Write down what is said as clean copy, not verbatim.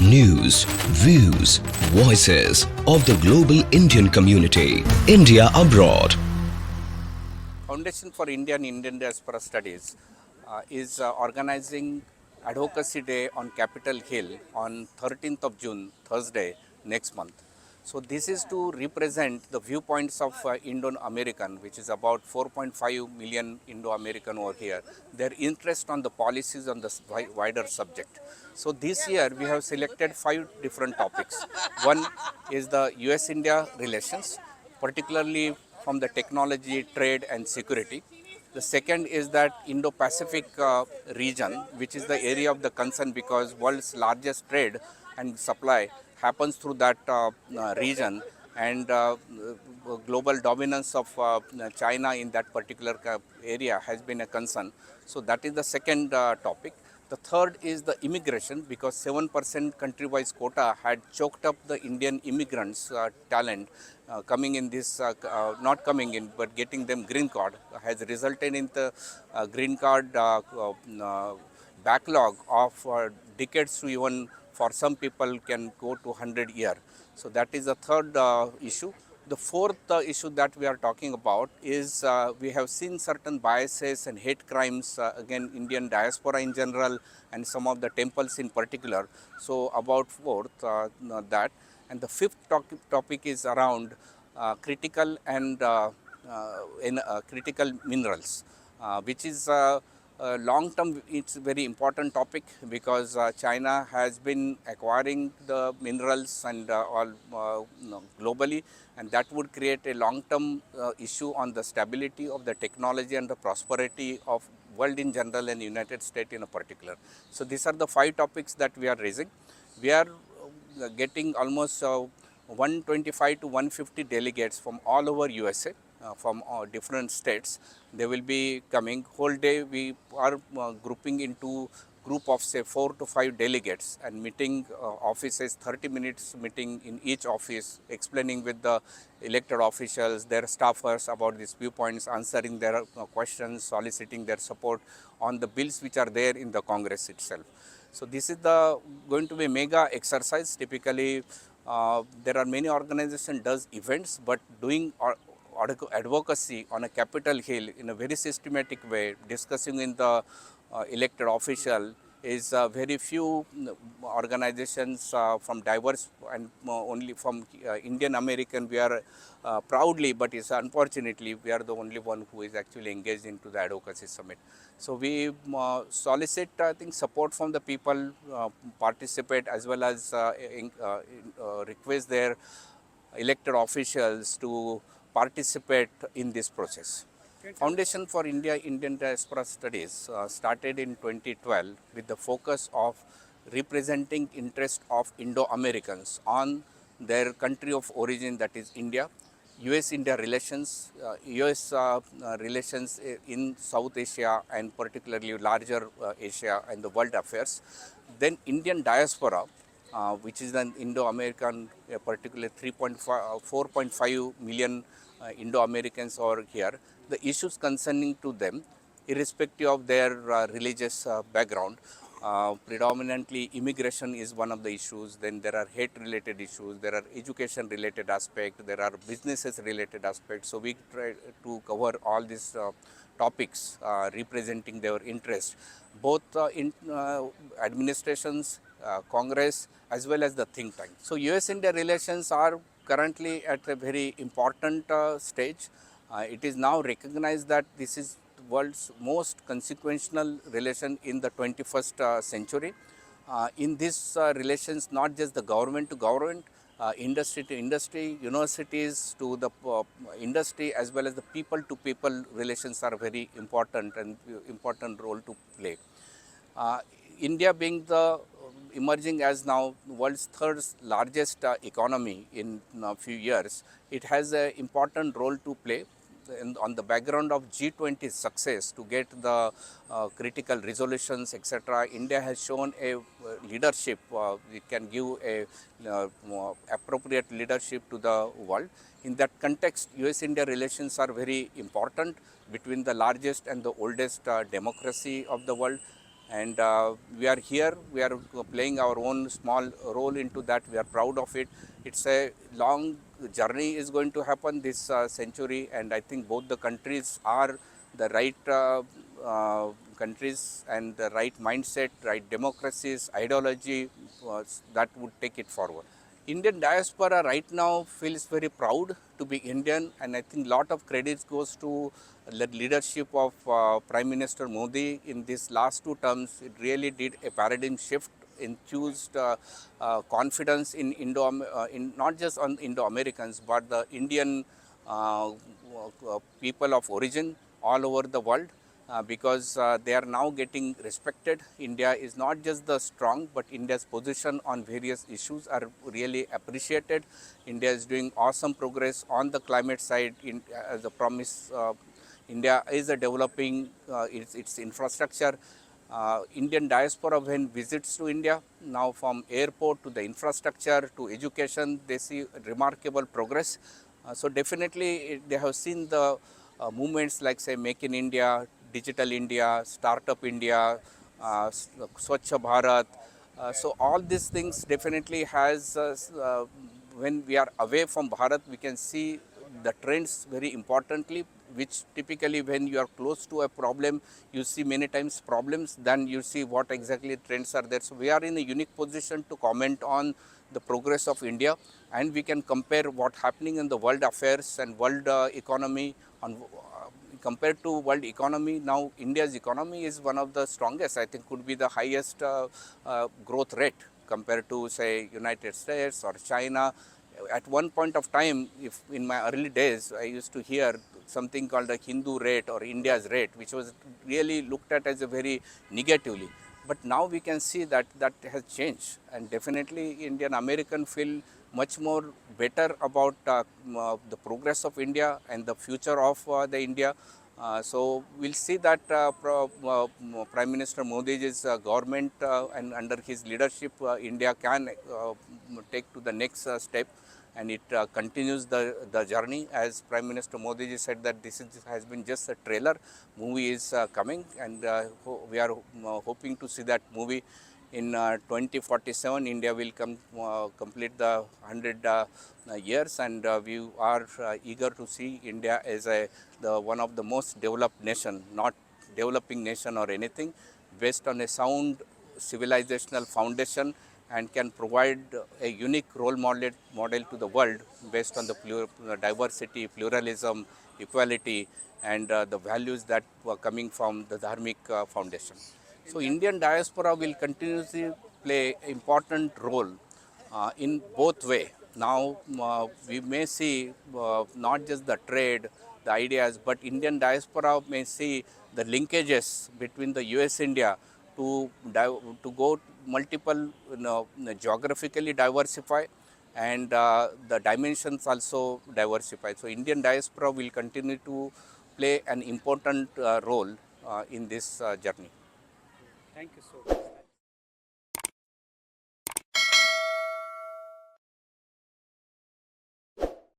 News, views, voices of the global Indian community. India abroad. Foundation for Indian Diaspora Studies is organizing Advocacy Day on Capitol Hill on 13th of June, Thursday, next month. So this is to represent the viewpoints of Indo-American, which is about 4.5 million Indo-American over here, their interest on the policies on the wider subject. So this year we have selected 5 different topics. One is the US-India relations, particularly from the technology, trade and security. The second is that Indo-Pacific region, which is the area of the concern because world's largest trade and supply happens through that region, and global dominance of China in that particular area has been a concern. So that is the second topic. The third is the immigration, because 7% country-wise quota had choked up the Indian immigrants talent coming in this, not coming in, but getting them green card has resulted in the green card backlog of decades to even for some people can go to 100 years. So that is the third issue. The fourth issue that we are talking about is we have seen certain biases and hate crimes against Indian diaspora in general and some of the temples in particular. So about fourth that. And the fifth topic is around critical and critical minerals, which is long term. It's a very important topic because China has been acquiring the minerals and all globally, and that would create a long term issue on the stability of the technology and the prosperity of world in general and United States in a particular. So these are the 5 topics that we are raising. We are getting almost 125 to 150 delegates from all over USA, from different states. They will be coming. Whole day we are grouping into group of say 4 to 5 delegates and meeting offices, 30 minutes meeting in each office, explaining with the elected officials, their staffers about these viewpoints, answering their questions, soliciting their support on the bills which are there in the Congress itself. So this is going to be a mega exercise. Typically, there are many organizations does events, but doing advocacy on a Capitol Hill in a very systematic way, discussing in the elected official is very few organizations from diverse and only from Indian American. We are proudly, but it's unfortunately we are the only one who is actually engaged into the advocacy summit. So we solicit, I think, support from the people participate, as well as request their elected officials to participate in this process. Foundation for Indian Diaspora Studies started in 2012 with the focus of representing interest of Indo-Americans on their country of origin, that is India, US-India relations, US relations in South Asia and particularly larger Asia and the world affairs. Then Indian diaspora, which is an Indo-American, particularly 4.5 million Indo-Americans over here. The issues concerning to them, irrespective of their religious background, predominantly immigration is one of the issues. Then there are hate-related issues, there are education-related aspects, there are businesses-related aspects. So we try to cover all these topics representing their interest, both in administrations, Congress, as well as the think tank. So US-India relations are currently at a very important stage. It is now recognized that this is the world's most consequential relation in the 21st century. In these relations, not just the government to government, industry to industry, universities to the industry, as well as the people to people relations are very important and important role to play. India being the emerging as now world's third largest economy in a few years, it has an important role to play. And on the background of G20 success to get the critical resolutions, etc., India has shown a leadership. It can give a appropriate leadership to the world. In that context, US-India relations are very important between the largest and the oldest democracy of the world. and we are here, we are playing our own small role into that. We are proud of it. It's a long journey is going to happen this century, and I think both the countries are the right countries and the right mindset, right democracies, ideology that would take it forward. Indian diaspora right now feels very proud to be Indian, and I think lot of credit goes to the leadership of Prime Minister Modi in these last two terms. It really did a paradigm shift, infused confidence in in not just on Indo-Americans but the Indian people of origin all over the world. Because they are now getting respected. India is not just the strong, but India's position on various issues are really appreciated. India is doing awesome progress on the climate side. As a promise, India is developing its infrastructure. Indian diaspora, when visits to India, now from airport to the infrastructure to education, they see remarkable progress. So definitely they have seen the movements like say Make in India, Digital India, Startup India, Swachh Bharat. So all these things definitely has, when we are away from Bharat, we can see the trends very importantly, which typically when you are close to a problem, you see many times problems, then you see what exactly trends are there. So we are in a unique position to comment on the progress of India, and we can compare what's happening in the world affairs and world economy on compared to world economy. Now India's economy is one of the strongest, I think could be the highest growth rate compared to say United States or China. At one point of time, if in my early days, I used to hear something called a Hindu rate or India's rate, which was really looked at as a very negatively. But now we can see that that has changed, and definitely Indian American feel much more better about the progress of India and the future of the India. So we'll see that Prime Minister Modi's government and under his leadership, India can take to the next step, and it continues the journey. As Prime Minister Modi ji said that has been just a trailer, movie is coming, and we are hoping to see that movie. In 2047, India will complete the 100 years, and we are eager to see India as one of the most developed nation, not developing nation or anything, based on a sound civilizational foundation, and can provide a unique role model to the world based on the diversity, pluralism, equality, and the values that were coming from the dharmic foundation. So Indian diaspora will continuously play important role in both way. Now we may see not just the trade, the ideas, but Indian diaspora may see the linkages between the US-India to go multiple, geographically diversify, and the dimensions also diversify. So Indian diaspora will continue to play an important role in this journey. Thank you so much.